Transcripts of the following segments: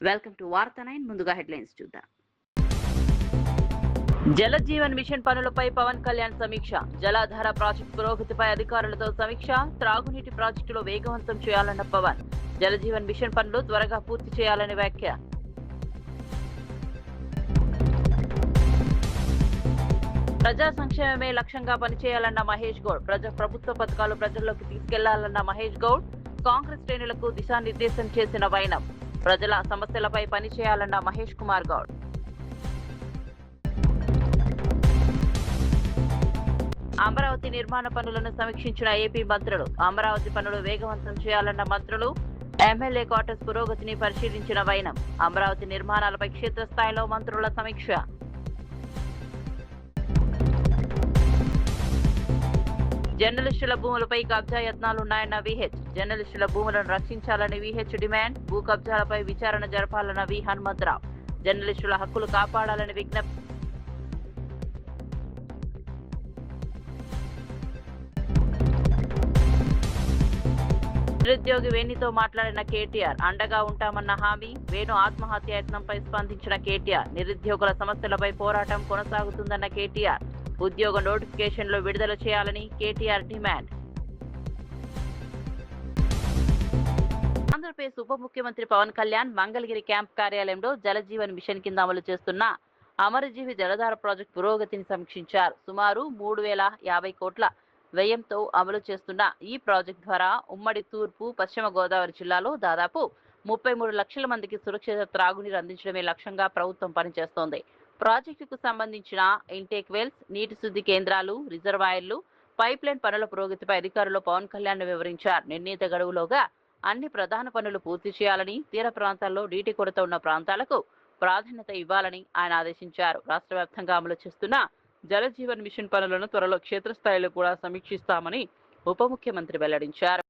Welcome to వార్తా 9 ముందుగా headlines చూద్దాం. జల జీవన్ మిషన్ పనులపై పవన్ కళ్యాణ్ సమీక్ష. జలాధార ప్రాజెక్టు పురోగతిపై అధికారులతో సమీక్ష. త్రాగునీటి ప్రాజెక్టులు వేగవంతం చేయాలన్న పవన్. జల జీవన్ మిషన్ పనులు త్వరగా పూర్తి చేయాలని వ్యాఖ్య. ప్రజా సంక్షేమమే లక్ష్యంగా పనిచేయాలన్న మహేష్ గౌడ్. ప్రభుత్వ పథకాలు ప్రజల్లోకి తీసుకెళ్లాలన్న మహేష్ గౌడ్. కాంగ్రెస్ శ్రేణులకు దిశానిర్దేశం చేసిన వైనం. ప్రజల సమస్యలపై పనిచేయాలన్న మహేష్ కుమార్ గౌడ్. అమరావతి నిర్మాణ పనులను సమీక్షించిన ఏపీ మంత్రులు. అమరావతి పనులు వేగవంతం చేయాలన్న మంత్రులు. ఎమ్మెల్యే క్వార్టర్స్ పురోగతిని పరిశీలించిన వైనం. అమరావతి నిర్మాణాలపై క్షేత్రస్థాయిలో మంత్రుల సమీక్ష. జర్నలిస్టుల భూములపై కబ్జా యత్నాలున్నాయన్న విహెచ్. జర్నలిస్టుల భూములను రక్షించాలని విహెచ్ డిమాండ్. భూ కబ్జాలపై విచారణ జరపాలన్న వి హనుమంతరావు. జర్నలిస్టుల హక్కులు కాపాడాలని విజ్ఞప్తి. నిరుద్యోగి వేణితో మాట్లాడిన కేటీఆర్. అండగా ఉంటామన్న హామీ. వేణు ఆత్మహత్య యత్నంపై స్పందించిన కేటీఆర్. నిరుద్యోగుల సమస్యలపై పోరాటం కొనసాగుతుందన్న కేటీఆర్. ఉద్యోగ నోటిఫికేషన్లు విడుదల చేయాలని కేటీఆర్ డిమాండ్. ఆంధ్రప్రదేశ్ ఉప ముఖ్యమంత్రి పవన్ కళ్యాణ్ మంగళగిరి క్యాంప్ కార్యాలయంలో జలజీవన్ మిషన్ కింద అమలు చేస్తున్న అమరజీవి జలధార ప్రాజెక్టు పురోగతిని సమీక్షించారు. సుమారు 3,050 కోట్ల వ్యయంతో అమలు చేస్తున్న ఈ ప్రాజెక్టు ద్వారా ఉమ్మడి తూర్పు, పశ్చిమ గోదావరి జిల్లాలో దాదాపు 33 లక్షల మందికి సురక్షిత త్రాగునీరు అందించడమే లక్ష్యంగా ప్రభుత్వం పనిచేస్తోంది. ప్రాజెక్టుకు సంబంధించిన ఇంటేక్ వెల్స్, నీటి శుద్ధి కేంద్రాలు, రిజర్వాయర్లు, పైప్ లైన్ పనుల పురోగతిపై అధికారులు పవన్ కళ్యాణ్ వివరించారు. నిర్ణీత గడువులోగా అన్ని ప్రధాన పనులు పూర్తి చేయాలని, తీర ప్రాంతాల్లో నీటి కొరత ఉన్న ప్రాంతాలకు ప్రాధాన్యత ఇవ్వాలని ఆయన ఆదేశించారు. రాష్ట్ర వ్యాప్తంగా అమలు చేస్తున్న జలజీవన్ మిషన్ పనులను త్వరలో క్షేత్రస్థాయిలో కూడా సమీక్షిస్తామని ఉప ముఖ్యమంత్రి వెల్లడించారు.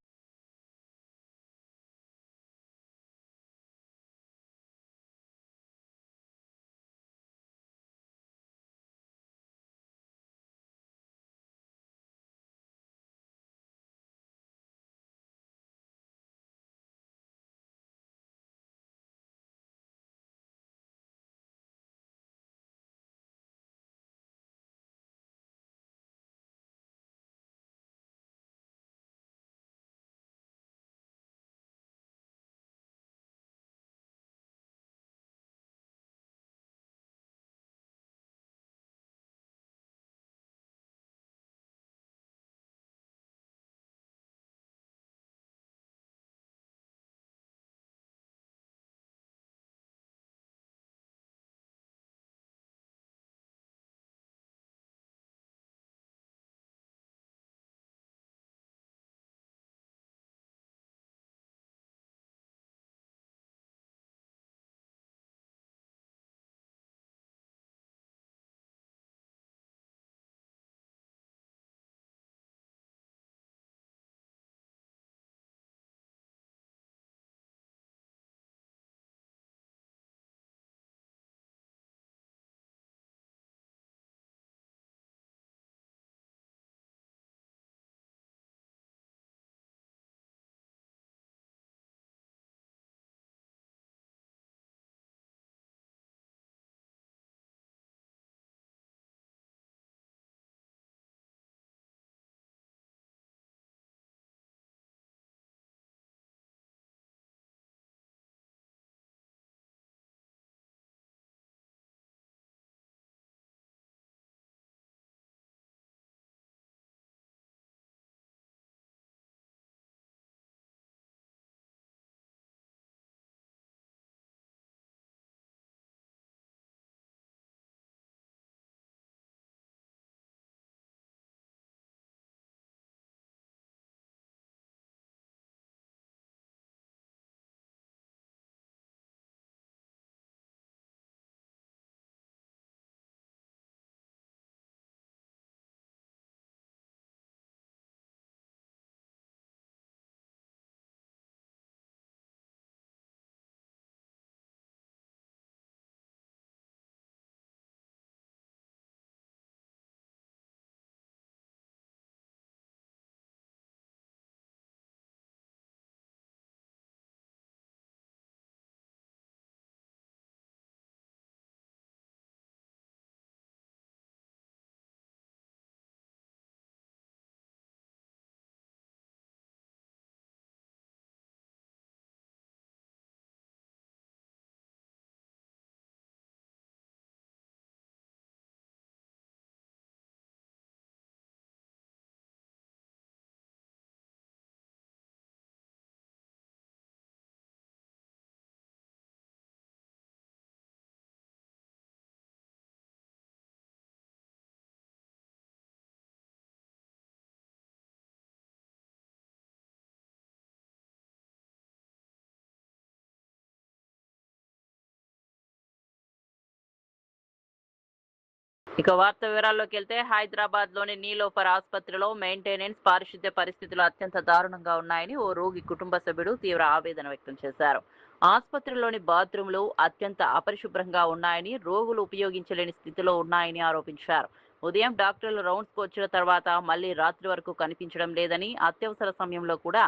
ఇక వార్త వివరాల్లోకి వెళ్తే హైదరాబాద్లోని నీలోఫర్ ఆసుపత్రిలో మెయింటెనెన్స్ పారిశుద్ధ్య పరిస్థితులు అత్యంత దారుణంగా ఉన్నాయని ఓ రోగి కుటుంబ సభ్యుడు తీవ్ర ఆవేదన వ్యక్తం చేశారు. ఆసుపత్రిలోని బాత్రూంలు అత్యంత అపరిశుభ్రంగా ఉన్నాయని, రోగులు ఉపయోగించలేని స్థితిలో ఉన్నాయని ఆరోపించారు. ఉదయం డాక్టర్లు రౌండ్స్కు వచ్చిన తర్వాత మళ్లీ రాత్రి వరకు కనిపించడం లేదని, అత్యవసర సమయంలో కూడా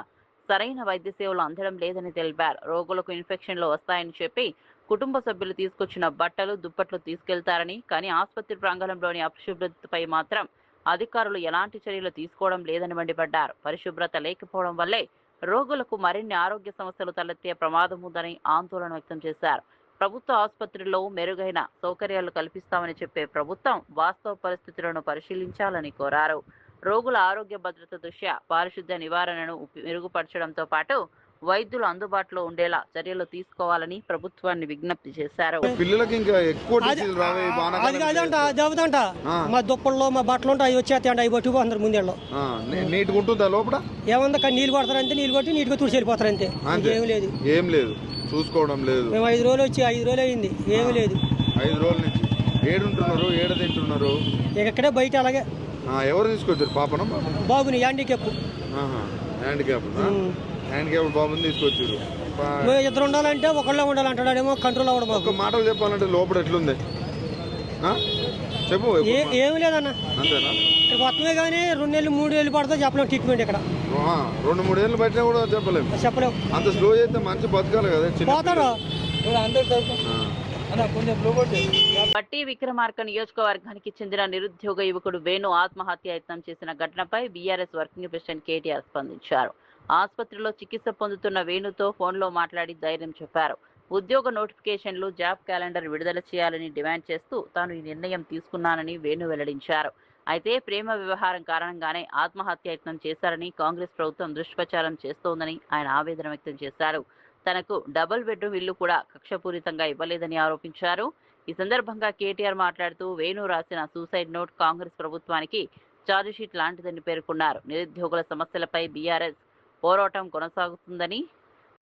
సరైన వైద్య సేవలు అందడం లేదని తెలిపారు. రోగులకు ఇన్ఫెక్షన్లు వస్తాయని చెప్పి కుటుంబ సభ్యులు తీసుకొచ్చిన బట్టలు, దుప్పట్లు తీసుకెళ్తారని, కానీ ఆసుపత్రి ప్రాంగణంలోని అపరిశుభ్రతపై మాత్రం అధికారులు ఎలాంటి చర్యలు తీసుకోవడం లేదని మండిపడ్డారు. పరిశుభ్రత లేకపోవడం వల్లే రోగులకు మరిన్ని ఆరోగ్య సమస్యలు తలెత్తే ప్రమాదం ఉందని ఆందోళన వ్యక్తం చేశారు. ప్రభుత్వ ఆసుపత్రుల్లో మెరుగైన సౌకర్యాలు కల్పిస్తామని చెప్పే ప్రభుత్వం వాస్తవ పరిస్థితులను పరిశీలించాలని కోరారు. రోగుల ఆరోగ్య భద్రత దృష్ట్యా పారిశుద్ధ్య నివారణను మెరుగుపరచడంతో పాటు వైద్యులు అందుబాటులో ఉండేలా చర్యలు తీసుకోవాలని ప్రభుత్వాన్ని విజ్ఞప్తి చేశారు. పిల్లలకి ఇంకా ఎక్కువ డిసీజులు రావే బాగా మా దుప్పల్లో మా బట్టలు ఉంటాయి, అవి వచ్చేస్తాయండి, అవి పట్టుకు అందరు ముందేళ్ళు నీట్గా ఉంటుందా లోపల? ఏమన్నా కానీ నీళ్ళు కొడతారంటే నీళ్ళు కొట్టి నీట్గా తుడిచి వెళ్ళిపోతారంతే, ఏం లేదు చూసుకోవడం లేదు. మేము 5 రోజులు వచ్చి 5 రోజులు అయింది, ఏమీ లేదు. 5 రోజుల నుంచి ఏడుంటున్నారు, ఏడ తింటున్నారు? ఇక్కడే బయట అలాగే. ఎవరు తీసుకొచ్చారు పాపను? బాబుని హ్యాండిక్యాప్ బాబుని తీసుకొచ్చారు. ఇద్దరు ఉండాలంటే ఒకళ్ళే ఉండాలంటాడేమో, కంట్రోల్ అవ్వడం. ఒక మాటలు చెప్పాలంటే లోపల ఎట్లుంది చెప్పు. ఏమి లేదన్న, అంతేనా? ఇక్కడ మొత్తమే కానీ 2 నెలలు 3 నెలలు పడుతుంది చెప్పలేము ట్రీట్మెంట్. ఇక్కడ 2-3 ఏళ్ళు పట్టినా కూడా చెప్పలేము. అంత స్లో అయితే మంచి బతకాలి కదా. పోతారు బట్టి విక్రమార్క నియోజకవర్గానికి చెందిన నిరుద్యోగ యువకుడు వేణు ఆత్మహత్య యత్నం చేసిన ఘటనపై బీఆర్ఎస్ వర్కింగ్ ప్రెసిడెంట్ కేటీఆర్ స్పందించారు. ఆసుపత్రిలో చికిత్స పొందుతున్న వేణుతో ఫోన్లో మాట్లాడి ధైర్యం చెప్పారు. ఉద్యోగ నోటిఫికేషన్లు, జాబ్ క్యాలెండర్ విడుదల చేయాలని డిమాండ్ చేస్తూ తాను ఈ నిర్ణయం తీసుకున్నానని వేణు వెల్లడించారు. అయితే ప్రేమ వ్యవహారం కారణంగానే ఆత్మహత్య యత్నం చేశారని కాంగ్రెస్ ప్రభుత్వం దుష్ప్రచారం చేస్తోందని ఆయన ఆవేదన వ్యక్తం చేశారు. తనకు డబుల్ బెడ్రూమ్ ఇల్లు కూడా కక్షపూరితంగా ఇవ్వలేదని ఆరోపించారు. ఈ సందర్భంగా కేటీఆర్ మాట్లాడుతూ వేణు రాసిన సూసైడ్ నోట్ కాంగ్రెస్ ప్రభుత్వానికి ఛార్జిషీట్ లాంటిదని పేర్కొన్నారు. నిరుద్యోగుల సమస్యలపై బీఆర్ఎస్ పోరాటం కొనసాగుతుందని,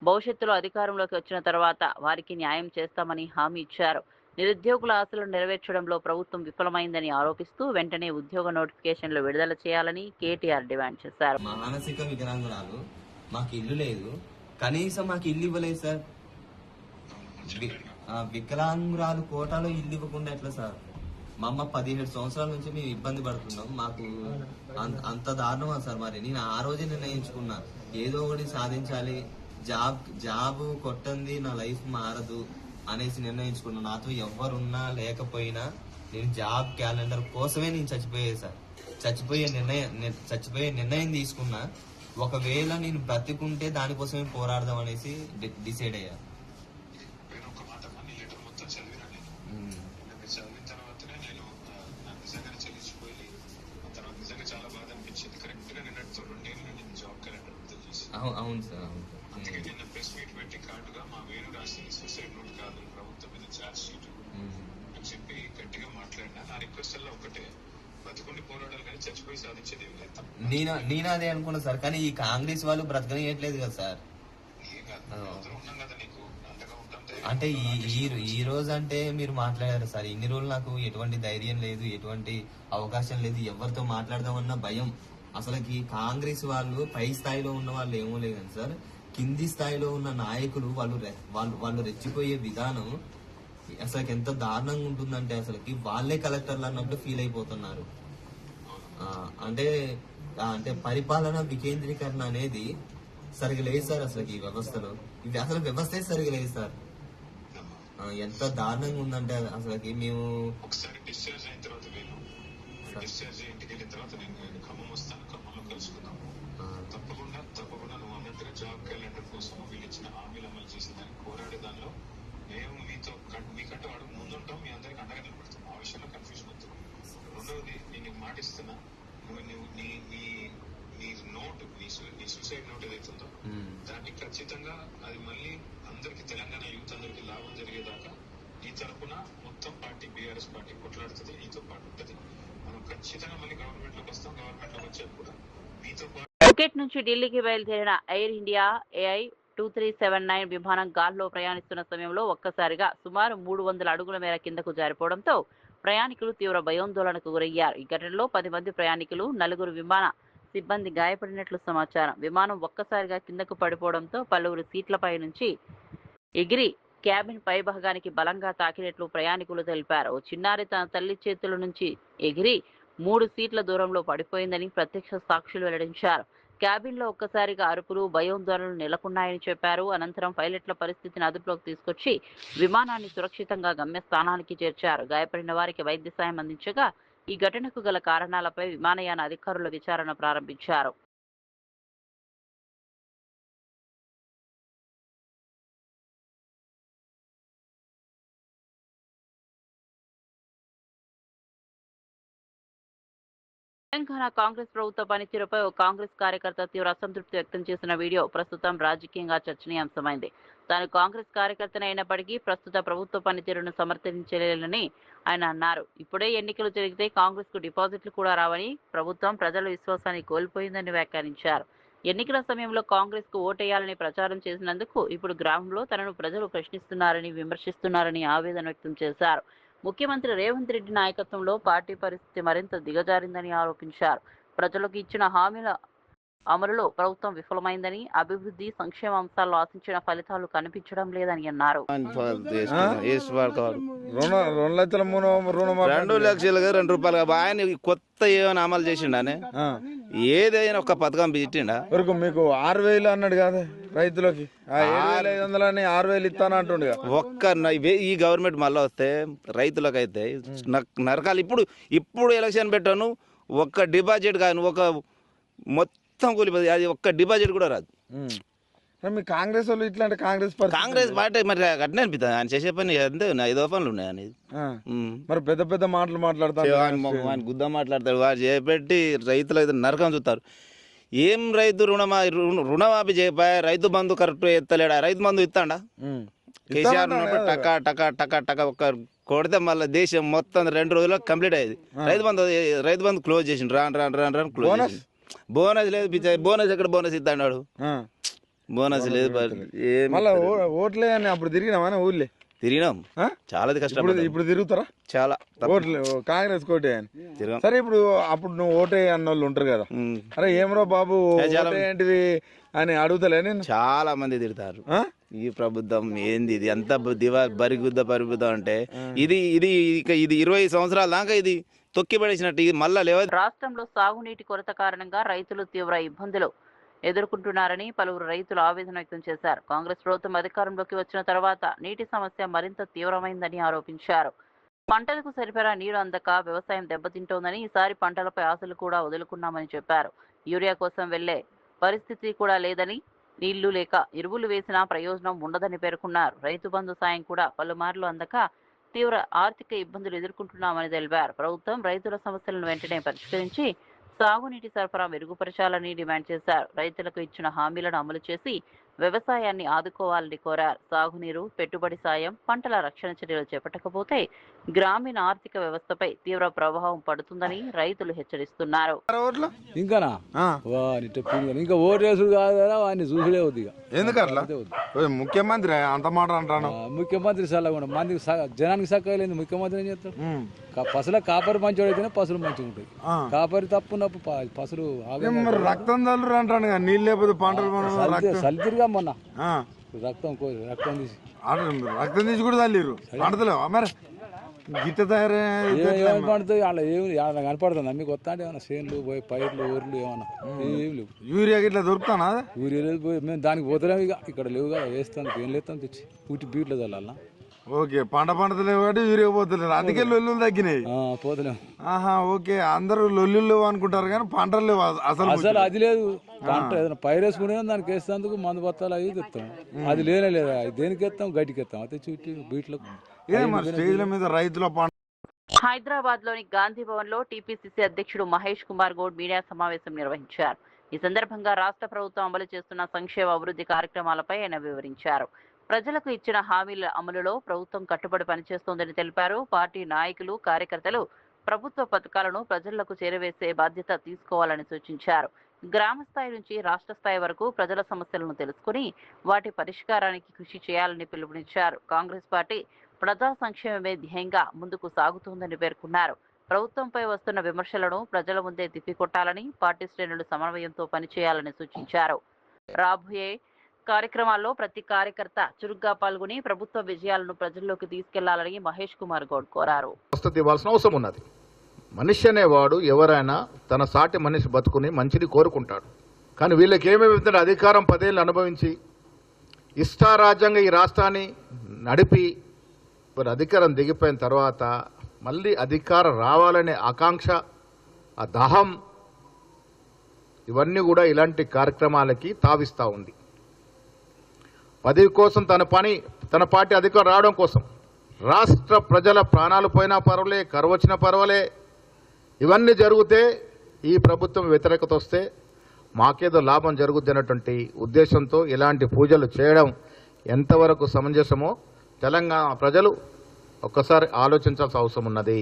భవిష్యత్తులో అధికారంలోకి వచ్చిన తర్వాత వారికి న్యాయం చేస్తామని హామీ ఇచ్చారు. నిరుద్యోగుల ఆశలను నెరవేర్చడంలో ప్రభుత్వం విఫలమైందని ఆరోపిస్తూ వెంటనే ఉద్యోగ నోటిఫికేషన్లు విడుదల చేయాలని కేటీఆర్ డిమాండ్ చేశారు. మానసిక వికలాంగురాలు, మాకు ఇల్లు లేదు, కనీసం మాకు ఇల్లు ఇవ్వలేదు సార్. వికలాంగురాలు కోటాలో ఇల్లు ఇవ్వకుండా ఎట్లా సార్? మా అమ్మ 17 సంవత్సరాల నుంచి మేము ఇబ్బంది పడుతున్నాం. మాకు అంత దారుణమా సార్? మరి నేను ఆ రోజే నిర్ణయించుకున్నా, ఏదో ఒకటి సాధించాలి, జాబ్ కొట్టంది నా లైఫ్ మారదు అనేసి నిర్ణయించుకున్నా. నాతో ఎవరున్నా లేకపోయినా నేను జాబ్ క్యాలెండర్ కోసమే నేను చచ్చిపోయే సార్. చచ్చిపోయే నిర్ణయం తీసుకున్నా. ఒకవేళ నేను బ్రతికుంటే దానికోసమే పోరాడదాం అనేసి డిసైడ్ అయ్యా. అవును సార్, అవును. అందుకే నిన్న ప్రెస్ మీట్ పెట్టి కార్డుగా మా వేణు రాసిన సూసైడ్ నోట్ కాదు, ప్రభుత్వం మీద ఛార్జ్ షీట్ అని చెప్పి గట్టిగా మాట్లాడినా. నా రిక్వెస్ట్ అలా ఒకటే, బతుకుండి పోరాడాలి కానీ చచ్చిపోయి సాధించేది ఏమి లేదు. నేను అదే అనుకున్నా సార్, కానీ ఈ కాంగ్రెస్ వాళ్ళు బ్రతకనియట్లేదు కదా సార్. ఉన్నాం కదా నీకు అంతగా ఉంటాం. అంటే ఈ రోజు అంటే మీరు మాట్లాడారు సార్. ఇన్ని రోజులు నాకు ఎటువంటి ధైర్యం లేదు, ఎటువంటి అవకాశం లేదు, ఎవరితో మాట్లాడదామన్న భయం. అసలుకి కాంగ్రెస్ వాళ్ళు పై స్థాయిలో ఉన్న వాళ్ళు ఏమో లేదు సార్, కింది స్థాయిలో ఉన్న నాయకులు వాళ్ళు రెచ్చిపోయే విధానం అసలు ఎంత దారుణంగా ఉంటుందంటే అసలుకి వాళ్ళే కలెక్టర్లు అన్నప్పుడు ఫీల్ అయిపోతున్నారు. అంటే పరిపాలన వికేంద్రీకరణ అనేది సరిగా లేదు సార్. అసలు ఈ వ్యవస్థలో అసలు వ్యవస్థే సరిగా లేదు సార్. ఎంత దారుణంగా ఉందంటే అసలుకి మేము ఒకసారి డిశ్చార్జ్ అయిన తర్వాత డిశ్చార్జ్ ఇంటికి వెళ్ళిన తర్వాత నేను ఖమ్మం వస్తాను, ఖమ్మంలో కలుసుకుందాం. తప్పకుండా నువ్వు అన్నట్టుగా జాబ్ క్యాలెండర్ కోసం వీళ్ళు ఇచ్చిన హామీలు అమలు చేసిన దాన్ని పోరాడే దానిలో మేము మీకంటూ అడుగు ముందుంటాం, మీ అందరికి అండగా నిలబడతాం. ఆ విషయంలో కన్ఫ్యూజన్ అవుతుంది. రెండవది, నేను మాటిస్తున్నా, నువ్వు నీ నోటు, నీ సూసైడ్ నోట్ ఏదైతుందో దాన్ని ఖచ్చితంగా అది మళ్ళీ అందరికి, తెలంగాణ యూత్ అందరికి లాభం జరిగేదాకా నీ తరఫున మొత్తం పార్టీ, బీఆర్ఎస్ పార్టీ కొట్లాడుతుంది, నీతో పాటు ఉంటుంది. మనం ఖచ్చితంగా మళ్ళీ గవర్నమెంట్ లోకి వస్తాం. గవర్నమెంట్ లోకి వచ్చాక కూడా మీతో పాటు. ఫుకెట్ నుంచి ఢిల్లీకి బయలుదేరిన ఎయిర్ ఇండియా AI 2379 విమానం గాల్లో ప్రయాణిస్తున్న సమయంలో ఒక్కసారిగా సుమారు 300 అడుగుల మేర కిందకు జారిపోవడంతో ప్రయాణికులు తీవ్ర భయాందోళనకు గురయ్యారు. ఈ ఘటనలో 10 మంది ప్రయాణికులు, 4 విమాన సిబ్బంది గాయపడినట్లు సమాచారం. విమానం ఒక్కసారిగా కిందకు పడిపోవడంతో పలువురు సీట్లపై నుంచి ఎగిరి క్యాబిన్ పై భాగానికి బలంగా తాకినట్లు ప్రయాణికులు తెలిపారు. ఓ చిన్నారి తన తల్లి చేతుల నుంచి ఎగిరి 3 సీట్ల దూరంలో పడిపోయిందని ప్రత్యక్ష సాక్షులు వెల్లడించారు. క్యాబిన్లో ఒక్కసారిగా అరుపులు, భయాందోళనలు నెలకొన్నాయని చెప్పారు. అనంతరం పైలట్ల పరిస్థితిని అదుపులోకి తీసుకొచ్చి విమానాన్ని సురక్షితంగా గమ్యస్థానానికి చేర్చారు. గాయపడిన వారికి వైద్య సాయం అందించగా ఈ ఘటనకు గల కారణాలపై విమానయాన అధికారులు విచారణ ప్రారంభించారు. తెలంగాణ కాంగ్రెస్ ప్రభుత్వ పనితీరుపై ఓ కాంగ్రెస్ కార్యకర్త తీవ్ర అసంతృప్తి వ్యక్తం చేసిన వీడియో ప్రస్తుతం రాజకీయంగా చర్చనీయాంశమైంది. తాను కాంగ్రెస్ కార్యకర్తనే అయినప్పటికీ ప్రస్తుత ప్రభుత్వ పనితీరును సమర్థించలేనని ఆయన అన్నారు. ఇప్పుడే ఎన్నికలు జరిగితే కాంగ్రెస్ కు డిపాజిట్లు కూడా రావని, ప్రభుత్వం ప్రజల విశ్వాసాన్ని కోల్పోయిందని వ్యాఖ్యానించారు. ఎన్నికల సమయంలో కాంగ్రెస్ కు ఓటేయాలని ప్రచారం చేసినందుకు ఇప్పుడు గ్రామంలో తనను ప్రజలు ప్రశ్నిస్తున్నారని, విమర్శిస్తున్నారని ఆవేదన వ్యక్తం చేశారు. ముఖ్యమంత్రి రేవంత్ రెడ్డి నాయకత్వంలో పార్టీ పరిస్థితి మరింత దిగజారిందని ఆరోపించారు. ప్రజలకు ఇచ్చిన హామీల అమలులో ప్రభుత్వం విఫలమైందని, అభివృద్ధి, సంక్షేమ అంశాల్లో ఆశించిన ఫలితాలు కనిపించడం లేదని అన్నారు. 2 లక్షలుగా 2 రూపాయలుగా ఆయన కొత్త ఏమైనా అమలు చేసిండానే ఏదైనా ఒక పథకం పెట్టిండా వరకు మీకు 6,000 అన్నాడు కదా రైతులకి, 7,500 6,000 ఇస్తాను అంటుండే. ఈ గవర్నమెంట్ మళ్ళీ వస్తే రైతులకైతే నరకాలి. ఇప్పుడు ఎలక్షన్ పెట్టాను, ఒక్క డిపాజిట్ కానీ ఒక మొత్తం కూలిపోతుంది, అది ఒక్క డిపాజిట్ కూడా రాదు. మీ కాంగ్రెస్ వాళ్ళు ఇట్లా అంటే కాంగ్రెస్ పార్టీ మరి అట్నే అనిపిస్తుంది. ఆయన చేసే పని అంతే, 5 పనులు ఉన్నాయి అనేది. మరి పెద్ద పెద్ద మాటలు మాట్లాడతారు, ఆయన గుద్ద మాట్లాడతాడు. వాడు చేపెట్టి రైతులు అయితే నరకం చూస్తారు. ఏం రైతు రుణమాఫీ చేయపోయా, రైతు బంధు కరెక్ట్ ఎత్తలేడా? రైతు బంధు ఇస్తాడా? కేసీఆర్ ఉన్నప్పుడు టకా టకా టకా టకా ఒక్క కొడితే మళ్ళీ దేశం మొత్తం 2 రోజుల్లో కంప్లీట్ అయ్యేది. రైతు బంధు క్లోజ్ చేసిండు. రాను క్లోజ్. బోనస్ లేదు, బోనస్ ఎక్కడ బోనస్ ఇస్తాడు? బోనస్ లేదు. ఓట్లే అని అప్పుడు తిరిగినామా ఊర్లే? తిరిగినాం, చాలా కష్టం. ఇప్పుడు తిరుగుతారా? చాలా ఓట్లు కాంగ్రెస్ కోటే అని. సరే, అప్పుడు నువ్వు ఓటే అన్న వాళ్ళు ఉంటారు కదా, అరే ఏమరో బాబు ఏంటివి అని అడుగుతలే నేను. చాలా మంది తిడతారు, ఈ ప్రభుత్వం ఏంది ఇది, అంత బరిగుద్ద పరిబుద్ధం అంటే ఇది 20 సంవత్సరాల దాకా ఇది తొక్కి పడేసినట్టు. ఇది మళ్ళా లేవదు. రాష్ట్రంలో సాగునీటి కొరత కారణంగా రైతులు తీవ్ర ఇబ్బందులు ఎదుర్కొంటున్నారని పలువురు రైతులు ఆవేదన వ్యక్తం చేశారు. కాంగ్రెస్ ప్రభుత్వం అధికారంలోకి వచ్చిన తర్వాత నీటి సమస్య మరింత తీవ్రమైందని ఆరోపించారు. పంటలకు సరిపడా నీరు అందక వ్యవసాయం దెబ్బతింటోందని, ఈసారి పంటలపై ఆశలు కూడా వదులుకున్నామని చెప్పారు. యూరియా కోసం వెళ్లే పరిస్థితి కూడా లేదని, నీళ్లు లేక ఎరువులు వేసినా ప్రయోజనం ఉండదని పేర్కొన్నారు. రైతు బంధు సాయం కూడా పలుమార్లు అందక తీవ్ర ఆర్థిక ఇబ్బందులు ఎదుర్కొంటున్నామని తెలిపారు. ప్రభుత్వం రైతుల సమస్యలను వెంటనే పరిష్కరించి సాగునీటి సరఫరా మెరుగుపరచాలని డిమాండ్ చేశారు. రైతులకు ఇచ్చిన హామీలను అమలు చేసి వ్యవసాయాన్ని ఆదుకోవాలని కోరారు. సాగునీరు, పెట్టుబడి సాయం, పంటల రక్షణ చర్యలు చేపట్టకపోతే గ్రామీణ ఆర్థిక వ్యవస్థపై తీవ్ర ప్రభావం పడుతుందని రైతులు హెచ్చరిస్తున్నారు. ఇంకా ఓటేసుడు కాదా వాడిని చూసుడే వద్దు. ఎందుకట్లా? ముఖ్యమంత్రి అంత మాట అంటాను. ముఖ్యమంత్రి సలహా మంది జనానికి సక్కలేదు. ముఖ్యమంత్రి ఏం చేస్తాడు? పసుల కాపరి మంచివాడు అయితేనే పసులు మంచిగా ఉంటాయి. కాపరి తప్పున్నప్పుడు పసులు రక్తం చల్లురు అంటాను. నీళ్ళు లేకపోతే పంటలు సల్లిగా మొన్న రక్తం తీసి రక్తం తీసి కూడా చల్లిరు పంటలేవా మరి? గిట్ట పండుతుంది అలా ఏమి కనపడుతుంది మీకు? వస్తా అంటే ఏమన్నా చేనులు పోయి పైర్లు ఊర్లు ఏమన్నా ఏం లేవు. యూరియా గిట్లా దొరుకుతానా? యూరియా లేదు, మేము దానికి పోతలేము. ఇక ఇక్కడ లేవుగా, వేస్తాను ఏం లేస్తాం తెచ్చి పూటి బీట్లో చల్లాలన్నా. ఓకే, పంటలేవు కాబట్టి యూరియా పోతలేరు, అందుకే లొల్లులు తగ్గినాయి. పోతలేము. ఓకే, అందరూ లొల్లులు అనుకుంటారు కానీ పంటలు లేవు అసలు. అది లేదు, పంట ఏదైనా పైరు వేసుకునే దానికి వేసేందుకు మందు బత్తాలు అవి తెస్తాం. అది లేనే లేదా, దేనికి ఎత్తాం? గడ్డికి ఎత్తాం. అయితే చుట్టూ బీట్లకు స్టేజ్ల మీద రైతుల హైదరాబాద్ లోని గాంధీ భవన్ లో టీపీసీసీ అధ్యక్షుడు మహేష్ కుమార్ గౌడ్ మీడియా సమావేశం నిర్వహించారు. ఈ సందర్భంగా రాష్ట్ర ప్రభుత్వం అమలు చేస్తున్న సంక్షేమ అభివృద్ధి కార్యక్రమాలపై ఆయన వివరించారు. ప్రజలకు ఇచ్చిన హామీల అమలులో ప్రభుత్వం కట్టుబడి పనిచేస్తోందని తెలిపారు. పార్టీ నాయకులు, కార్యకర్తలు ప్రభుత్వ పథకాలను ప్రజలకు చేరవేసే బాధ్యత తీసుకోవాలని సూచించారు. గ్రామ స్థాయి నుంచి రాష్ట్ర స్థాయి వరకు ప్రజల సమస్యలను తెలుసుకుని వాటి పరిష్కారానికి కృషి చేయాలని పిలుపునిచ్చారు. కాంగ్రెస్ పార్టీ ప్రజా సంక్షేమమే ధ్యేయంగా ముందుకు సాగుతోందని పేర్కొన్నారు. ప్రభుత్వంపై వస్తున్న విమర్శలను ప్రజల ముందే తిప్పికొట్టాలని పార్టీ శ్రేణులు సమన్వయంతో పనిచేయాలని సూచించారు. రాబోయే కార్యక్రమాల్లో ప్రతి కార్యకర్త చురుగ్గా పాల్గొని ప్రభుత్వ విజయాలను ప్రజల్లోకి తీసుకెళ్లాలని మహేష్ కుమార్ గౌడ్ కోరారు. ఇవ్వాల్సిన అవసరం ఉన్నది. మనిషి అనేవాడు ఎవరైనా తన సాటి మనిషి బతుకుని మంచిని కోరుకుంటాడు. కానీ వీళ్ళకి ఏమేమి అధికారం 10 ఏళ్ళు అనుభవించి ఇష్టారాజ్యంగా ఈ రాష్ట్రాన్ని నడిపి అధికారం దిగిపోయిన తర్వాత మళ్ళీ అధికారం రావాలనే ఆకాంక్ష, ఆ దాహం, ఇవన్నీ కూడా ఇలాంటి కార్యక్రమాలకి తావిస్తూ ఉంది. పదవి కోసం తన పార్టీ అధికారం రావడం కోసం రాష్ట్ర ప్రజల ప్రాణాలు పోయినా పర్వాలే, కరువు వచ్చినా పర్వాలే, ఇవన్నీ జరిగితే ఈ ప్రభుత్వం వ్యతిరేకత వస్తే మాకేదో లాభం జరుగుద్ది అన్నటువంటి ఉద్దేశంతో ఇలాంటి పూజలు చేయడం ఎంతవరకు సమంజసమో తెలంగాణ ప్రజలు ఒక్కసారి ఆలోచించాల్సిన అవసరం ఉన్నది.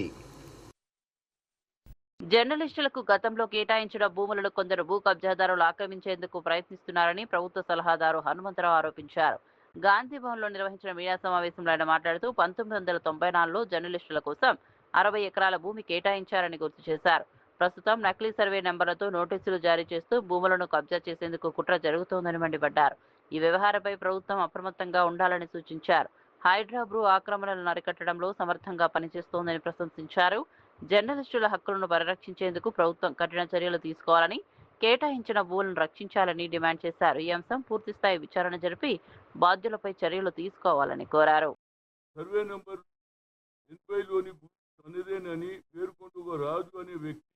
జర్నలిస్టులకు గతంలో కేటాయించిన భూములను కొందరు భూ కబ్జాదారులు ఆక్రమించేందుకు ప్రయత్నిస్తున్నారని ప్రభుత్వ సలహాదారు హనుమంతరావు ఆరోపించారు. గాంధీ భవన్లో నిర్వహించిన మీడియా సమావేశంలో ఆయన మాట్లాడుతూ 1994లో జర్నలిస్టుల కోసం 60 ఎకరాల భూమి కేటాయించారని గుర్తు చేశారు. ప్రస్తుతం నకిలీ సర్వే నెంబర్లతో నోటీసులు జారీ చేస్తూ భూములను కబ్జా చేసేందుకు కుట్ర జరుగుతోందని మండిపడ్డారు. ఈ వ్యవహారంపై ప్రభుత్వం అప్రమత్తంగా ఉండాలని సూచించారు. హైడ్రా భూ ఆక్రమణలను అరికట్టడంలో సమర్థంగా పనిచేస్తోందని ప్రశంసించారు. జర్నలిస్టుల హక్కులను పరిరక్షించేందుకు ప్రభుత్వం కఠిన చర్యలు తీసుకోవాలని, కేటాయించిన భూములను రక్షించాలని డిమాండ్ చేశారు. ఈ అంశం పూర్తిస్థాయి విచారణ జరిపి బాధ్యులపై చర్యలు తీసుకోవాలని కోరారు. సర్వే నంబర్ 80లోని అనేదేనని పేర్కొంటూ రాజు అనే వ్యక్తి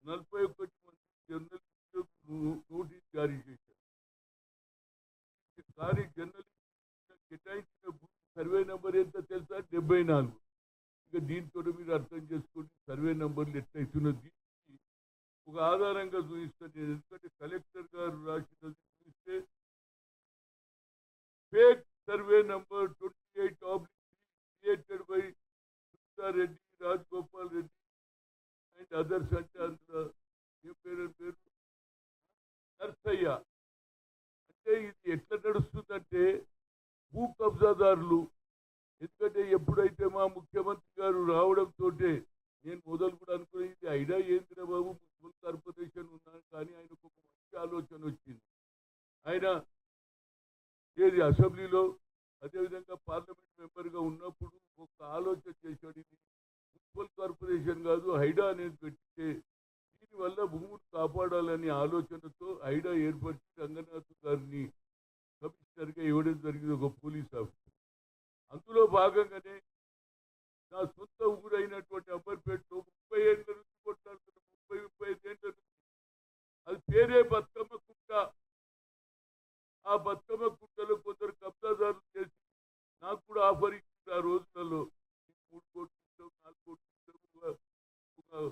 41 మంది జర్నలిస్టులకు నోటీస్ జారీ చేశారు. కానీ జర్నలిస్ట్ కేటాయించిన సర్వే నెంబర్ ఎంత తెలుసా? 74. ఇక దీంతో మీరు అర్థం చేసుకోండి సర్వే నెంబర్లు ఎట్లయితున్నది. ఒక ఆధారంగా చూపిస్తాను. ఎందుకంటే కలెక్టర్ గారు రాసినది చూస్తే fake survey number 28/3 created by Reddy, Rajagopal Reddy and others. అంటే అందులో ఏ పేరు నర్సయ్య. అంటే ఇది ఎట్లా నడుస్తుందంటే భూ కబ్జాదారులు, ఎందుకంటే ఎప్పుడైతే మా ముఖ్యమంత్రి గారు రావడంతో నేను మొదలు కూడా అనుకుని ఇది ఐడియా ఏంటిరా బాబు, మున్సిపల్ కార్పొరేషన్ ఉన్నాను, కానీ ఆయనకు ఒక మంచి ఆలోచన వచ్చింది. ఆయన ఏది అసెంబ్లీలో అదేవిధంగా పార్లమెంట్ మెంబర్గా ఉన్నప్పుడు ఒక ఆలోచన చేశాడు. ఇది మున్సిపల్ కార్పొరేషన్ కాదు, హైడా అనేది పెట్టితే దీనివల్ల భూములు కాపాడాలనే ఆలోచనతో హైడా ఏర్పరిచి రంగనాథ్ గారిని కమిషనర్గా ఇవ్వడం జరిగింది, ఒక పోలీస్ ఆఫీసర్. అందులో భాగంగానే నా సొంత ఊరైనటువంటి అంబర్పేటలో 30 ఏళ్ళ నుంచి కొట్లాడుతున్న 30-35 ఏళ్ళ నుంచి అది పేరే బతుకమ్మ కుంట. ఆ బతుకమ్మ కుంటలో కొందరు కబ్జాదారులు చేసి నాకు కూడా ఆఫర్ ఇచ్చింది. ఆ రోజులలో 3 కోట్లు ఇస్తాం, 4 కోట్లు ఇస్తాం,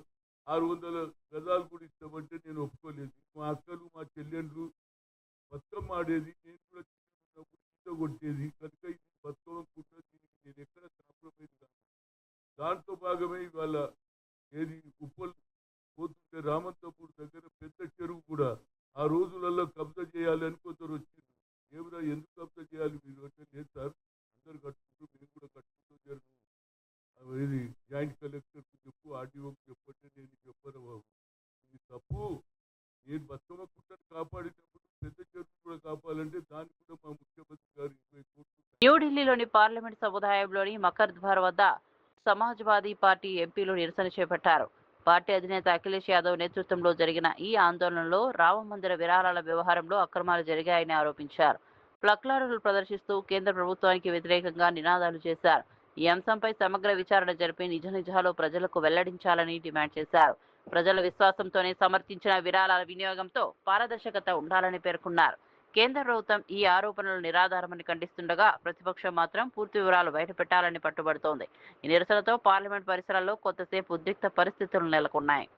600 గజాలు కూడా ఇస్తామంటే నేను ఒప్పుకోలేదు. మా అక్కలు మా చెల్లెళ్ళు బతుకమ్మ ఆడేది, నేను కూడా చిన్నప్పుడు కొట్టేది కనుక ఇది బతుకమ్మ కుంట, దీనికి నేను ఎక్కడ కాంప్రమైజ్ కాదు. దాంతో భాగమే ఇవాళ ఏది ఉప్పల్ పోతుంటే రామంతపూర్ దగ్గర పెద్ద చెరువు కూడా ఆ రోజులలో కబ్జా చేయాలని కొందరు వచ్చింది. ఏమిరా ఎందుకు కబ్జా చేయాలి మీరు అంటే, లేదు సార్ అందరు కట్టుకుంటూ మేము కూడా కట్టుకుంటూ ఇది జాయింట్ కలెక్టర్కి చెప్పు, ఆర్డీఓకి చెప్పంటే నేను చెప్పను బాబు, ఇది తప్పు. నేను బతుకమ్మ కుంటను కాపాడినప్పుడు పెద్ద చెరువు కూడా కాపాలంటే దానికి కూడా మా ముఖ్యమంత్రి గారు 20 కోట్లు. న్యూఢిల్లీలోని పార్లమెంట్ సముదాయంలోని మకర్ ద్వార్ వద్ద సమాజ్వాదీ పార్టీ ఎంపీలు నిరసన చేపట్టారు. పార్టీ అధినేత అఖిలేష్ యాదవ్ నేతృత్వంలో జరిగిన ఈ ఆందోళనలో రామ మందిర విరాళాల వ్యవహారంలో అక్రమాలు జరిగాయని ఆరోపించారు. ప్లక్లారులు ప్రదర్శిస్తూ కేంద్ర ప్రభుత్వానికి వ్యతిరేకంగా నినాదాలు చేశారు. ఈ అంశంపై సమగ్ర విచారణ జరిపి నిజ నిజాలు ప్రజలకు వెల్లడించాలని డిమాండ్ చేశారు. ప్రజల విశ్వాసంతోనే సమర్థించిన విరాళాల వినియోగంతో పారదర్శకత ఉండాలని పేర్కొన్నారు. కేంద్ర ప్రభుత్వం ఈ ఆరోపణలు నిరాధారమని ఖండిస్తుండగా ప్రతిపక్షం మాత్రం పూర్తి వివరాలు బయటపెట్టాలని పట్టుబడుతోంది. ఈ నిరసనతో పార్లమెంట్ పరిసరాల్లో కొంతసేపు ఉద్రిక్త పరిస్థితులు నెలకొన్నాయి.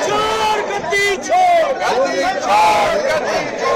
छोड़ गद्दी छोड़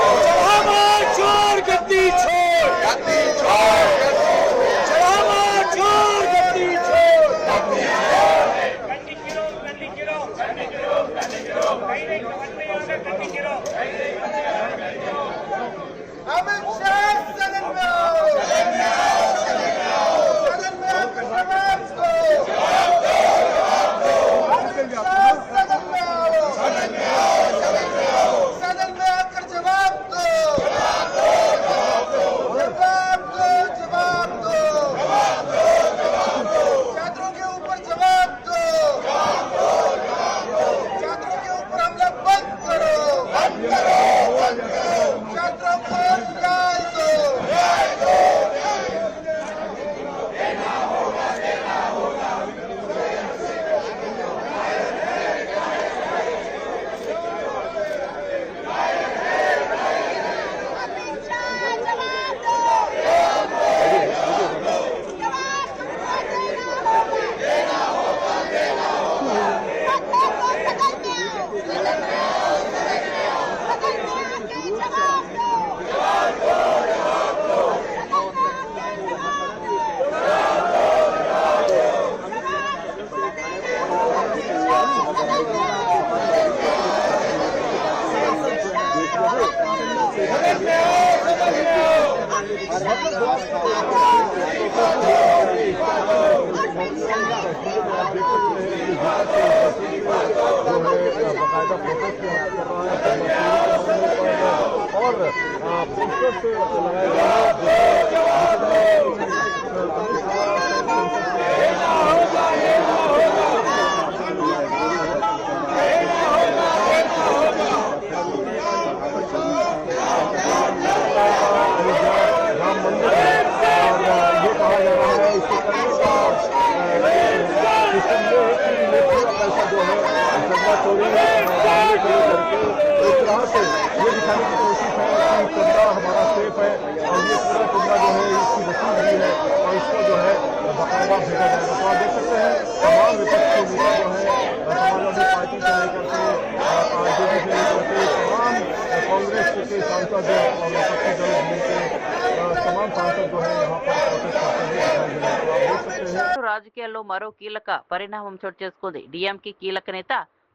రాజకీయాల్లో మరో కీలక పరిణామం చోటు చేసుకుంది. డీఎంకే కీలక నేత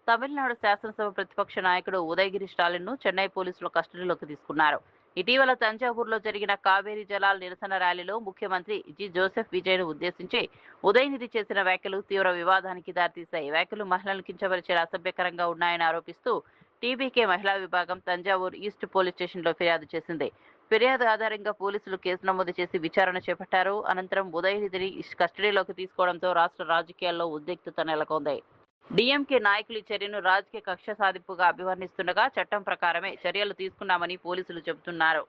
తమిళనాడు శాసనసభ ప్రతిపక్ష నాయకుడు ఉదయగిరి స్టాలిన్ ను చెన్నై పోలీసులు కస్టడీలోకి తీసుకున్నారు. ఇటీవల తంజావూరులో జరిగిన కావేరీ జలాల నిరసన ర్యాలీలో ముఖ్యమంత్రి జి జోసెఫ్ విజయ్ను ఉద్దేశించి ఉదయనిధి చేసిన వ్యాఖ్యలు తీవ్ర వివాదానికి దారితీశాయి. వ్యాఖ్యలు మహిళలను కించపరిచే అసభ్యకరంగా ఉన్నాయని ఆరోపిస్తూ టీబీకే మహిళా విభాగం తంజావూరు ఈస్ట్ పోలీస్ స్టేషన్లో ఫిర్యాదు చేసింది. ఫిర్యాదు ఆధారంగా పోలీసులు కేసు నమోదు చేసి విచారణ చేపట్టారు. అనంతరం ఉదయనిధిని కస్టడీలోకి తీసుకోవడంతో రాష్ట్ర రాజకీయాల్లో ఉద్రిక్తత నెలకొంది. డీఎంకే నాయకులు ఈ చర్యను రాజకీయ కక్ష సాధింపుగా అభివర్ణిస్తుండగా చట్టం ప్రకారమే చర్యలు తీసుకున్నామని పోలీసులు చెబుతున్నారు.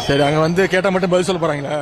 சரி அங்க வந்து கேட்டா மட்டும் பதில் சொல்ல போறாங்களா?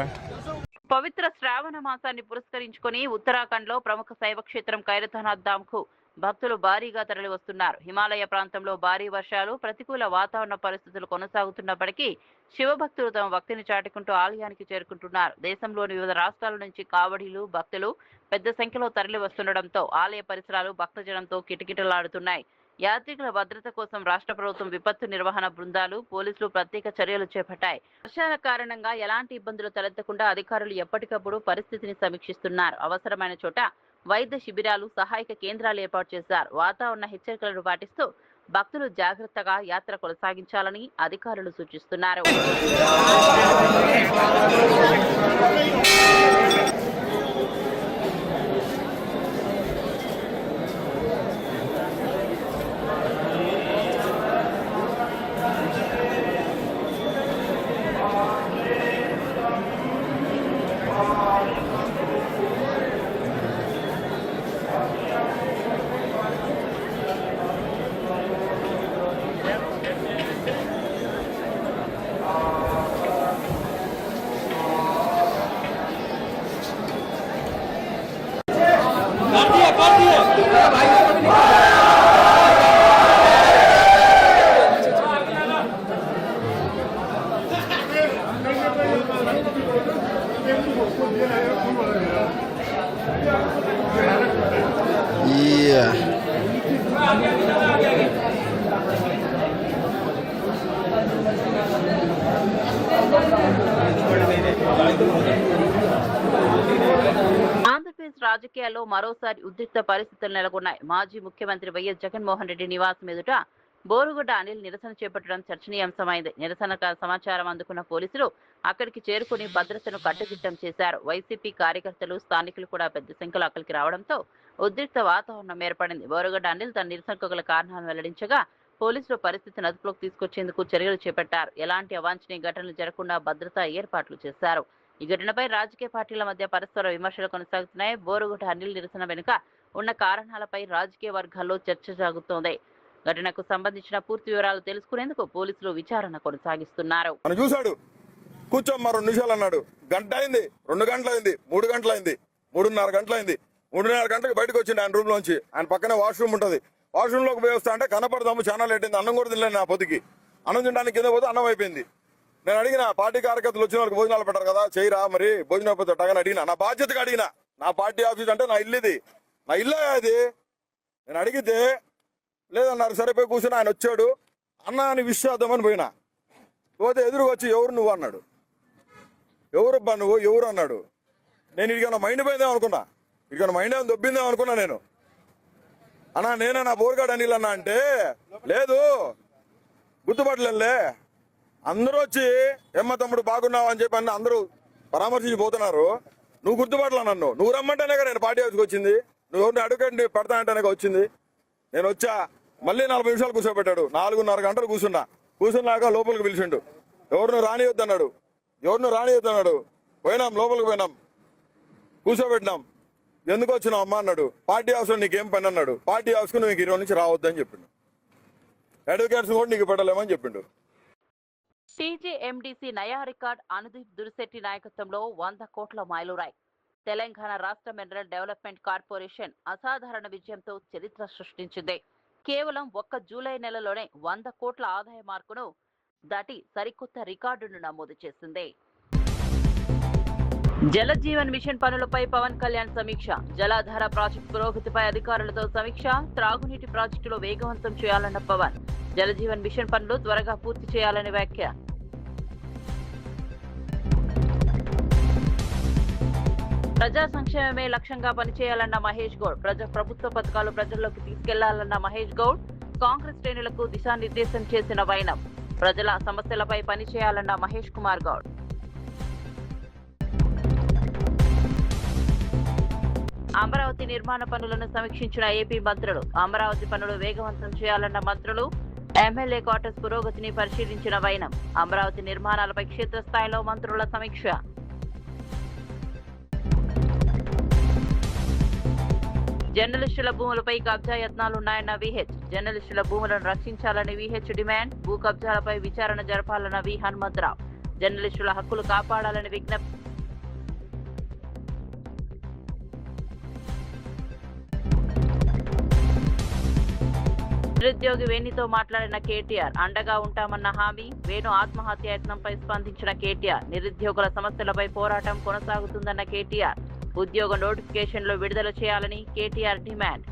పవిత్ర శ్రావణ మాసాన్ని పురస్కరించుకొని ఉత్తరాఖండ్ లో ప్రముఖ శైవ క్షేత్రం ఖైరతానాథ్ ధామ్ కు భక్తులు భారీగా తరలి వస్తున్నారు. హిమాలయ ప్రాంతంలో భారీ వర్షాలు, ప్రతికూల వాతావరణ పరిస్థితులు కొనసాగుతున్నప్పటికీ శివభక్తులు తమ భక్తిని చాటుకుంటూ ఆలయానికి చేరుకుంటున్నారు. దేశంలోని వివిధ రాష్ట్రాల నుంచి కావడీలు, భక్తులు పెద్ద సంఖ్యలో తరలి వస్తుండటంతో ఆలయ పరిసరాలు భక్తజనంతో కిటకిటలాడుతున్నాయి. యాత్రికుల భద్రత కోసం రాష్ట్ర ప్రభుత్వం విపత్తు నిర్వహణ బృందాలు, పోలీసులు ప్రత్యేక చర్యలు చేపట్టాయి. వర్షాల కారణంగా ఎలాంటి ఇబ్బందులు తలెత్తకుండా అధికారులు ఎప్పటికప్పుడు పరిస్థితిని సమీక్షిస్తున్నారు. అవసరమైన చోట వైద్య శిబిరాలు, సహాయక కేంద్రాలు ఏర్పాటు చేశారు. వాతావరణ హెచ్చరికలను పాటిస్తూ భక్తులు జాగ్రత్తగా యాత్ర కొనసాగించాలని అధికారులు సూచిస్తున్నారు. ఆంధ్రప్రదేశ్ రాజకీయాల్లో మరోసారి ఉద్రిక్త పరిస్థితులు నెలకొన్నాయి. మాజీ ముఖ్యమంత్రి వైఎస్ జగన్మోహన్ రెడ్డి నివాసం ఎదుట బోరుగుడ్డ అనిల్ నిరసన చేపట్టడం చర్చనీయాంశమైంది. నిరసన సమాచారం అందుకున్న పోలీసులు అక్కడికి చేరుకుని భద్రతను కట్టుదిట్టం చేశారు. వైసీపీ కార్యకర్తలు, స్థానికులు కూడా పెద్ద సంఖ్యలో అక్కడికి రావడంతో ఉద్రిక్త వాతావరణం ఏర్పడింది. బోరుగుడ్డ అనిల్ తన నిరసనకు గల కారణాలను వెల్లడించగా పోలీసులు పరిస్థితిని అదుపులోకి తీసుకొచ్చేందుకు చర్యలు చేపట్టారు. ఎలాంటి అవాంఛనీయ ఘటనలు జరగకుండా భద్రతా ఏర్పాట్లు చేశారు. ఈ ఘటనపై రాజకీయ పార్టీల మధ్య పరస్పర విమర్శలు కొనసాగుతున్నాయి. బోరుగుట అనిల్ నిరసన వెనుక ఉన్న కారణాలపై రాజకీయ వర్గాల్లో చర్చ సాగుతోంది. ఘటనకు సంబంధించిన పూర్తి వివరాలు తెలుసుకునేందుకు పోలీసులు విచారణ కొనసాగిస్తున్నారు. చూశాడు కూర్చోమ్మా 2 నిమిషాలు అన్నాడు. గంట అయింది, 2 గంటలైంది, 3 గంటలైంది, 3:30 గంటలైంది. 3:30 గంటలకు బయటకు వచ్చింది ఆయన రూమ్ లోంచి. ఆయన పక్కనే వాష్రూమ్ ఉంటుంది. వాష్రూమ్ లోకి పోయి వస్తా అంటే కనపడదాము చాలా లేట్ అయింది. అన్నం కూడా తినలేదు. నా పొద్దుకి అన్నం తినడానికి కింద పోతే అన్నం అయిపోయింది. నేను అడిగిన పార్టీ కార్యకర్తలు వచ్చిన వాళ్ళకి భోజనాలు పెట్టారు కదా, చేయరా మరి భోజనం పెట్టాగని అడిగినా. నా బాధ్యతగా అడిగిన. నా పార్టీ ఆఫీస్ అంటే నా ఇల్లు ఇది, నా ఇల్లే అది. నేను అడిగితే లేదన్నారు. సరిపోయి కూర్చొని ఆయన వచ్చాడు. అన్న అని విష్ చేద్దామని పోయినా. పోతే ఎదురుగా వచ్చి ఎవరు నువ్వు అన్నాడు. ఎవరబ్బా నువ్వు ఎవరు అన్నాడు. నేను ఇడికన్నా మైండ్ పోయిందేమో అనుకున్నా, ఇడికన్నా మైండ్ ఏమైనా దొబ్బిందేమో అనుకున్నా. నేను అన్నా నేనే నా బోర్గాడ్ అనిల్ అన్నా అంటే లేదు గుర్తుపట్టలే. అందరూ వచ్చి ఎమ్మ తమ్ముడు బాగున్నావు అని చెప్పి అన్న అందరూ పరామర్శించి పోతున్నారు. నువ్వు గుర్తుపట్టలే నన్ను. నువ్వు రమ్మంటేనే కదా నేను పార్టీ ఆఫీస్కి వచ్చింది. నువ్వు ఎవరిని అడుగుండి పెడతానంటేనే వచ్చింది. నేను వచ్చా. మళ్ళీ 40 నిమిషాలు కూర్చోబెట్టాడు. 4:30 గంటలు కూర్చున్నాక లోపలికి పిలిచిండు. ఎవరిని రానియొద్దన్నాడు. పోయినాం, లోపలికి పోయినాం, కూర్చోబెట్టినాం. ఎందుకు వచ్చినావు అమ్మా అన్నాడు. పార్టీ హౌస్లో నీకేం పని అన్నాడు. పార్టీ హౌస్కు నువ్వు ఇంక 20 నుంచి రావద్దని చెప్పిండు. అడ్వకేట్స్ కూడా నీకు పెట్టలేమని చెప్పిండు. టీజీఎండీసీ నయా రికార్డ్ అనుదీప్ దురిశెట్టి నాయకత్వంలో 100 కోట్ల మైలురాయి. తెలంగాణ రాష్ట్ర మినరల్ డెవలప్మెంట్ కార్పొరేషన్ అసాధారణ విజయంతో చరిత్ర సృష్టించింది. కేవలం 1 జూలై నెలలోనే 100 కోట్ల ఆదాయ మార్కును దాటి సరికొత్త రికార్డును నమోదు చేసింది. జల జీవన్ మిషన్ పనులపై పవన్ కళ్యాణ్ సమీక్ష. జలాధార ప్రాజెక్టు పురోగతిపై అధికారులతో సమీక్ష. త్రాగునీటి ప్రాజెక్టులో వేగవంతం చేయాలన్న పవన్. జల జీవన్ మిషన్ పనులు త్వరగా పూర్తి చేయాలని వ్యాఖ్య. ప్రజా సంక్షేమమే లక్ష్యంగా పనిచేయాలన్న మహేష్ గౌడ్. ప్రభుత్వ పథకాలు ప్రజల్లోకి తీసుకెళ్లాలన్న మహేష్ గౌడ్. కాంగ్రెస్ శ్రేణులకు దిశానిర్దేశం చేసిన వైనం. ప్రజల సమస్యలపై పనిచేయాలన్న మహేష్ కుమార్ గౌడ్. అమరావతి నిర్మాణ పనులను సమీక్షించిన ఏపీ మంత్రులు. అమరావతి పనులు వేగవంతం చేయాలన్న మంత్రులు. ఎమ్మెల్యే క్వార్టర్స్ పురోగతిని పరిశీలించిన వైనం. అమరావతి నిర్మాణాలపై క్షేత్రస్థాయిలో మంత్రుల సమీక్ష. జర్నలిస్టుల భూములపై కబ్జా యత్నాలున్నాయన్న విహెచ్. జర్నలిస్టుల భూములను రక్షించాలని విహెచ్ డిమాండ్. భూ కబ్జాలపై విచారణ జరపాలన్న వి హనుమంతరావు. జర్నలిస్టుల హక్కులు కాపాడాలని విజ్ఞప్తి. నిరుద్యోగి వేణితో మాట్లాడిన కేటీఆర్. అండగా ఉంటామన్న హామీ. వేణు ఆత్మహత్య యత్నంపై స్పందించిన కేటీఆర్. నిరుద్యోగుల సమస్యలపై పోరాటం కొనసాగుతుందన్న కేటీఆర్. ఉద్యోగ నోటిఫికేషన్లు విడుదల చేయాలని కేటీఆర్ డిమాండ్.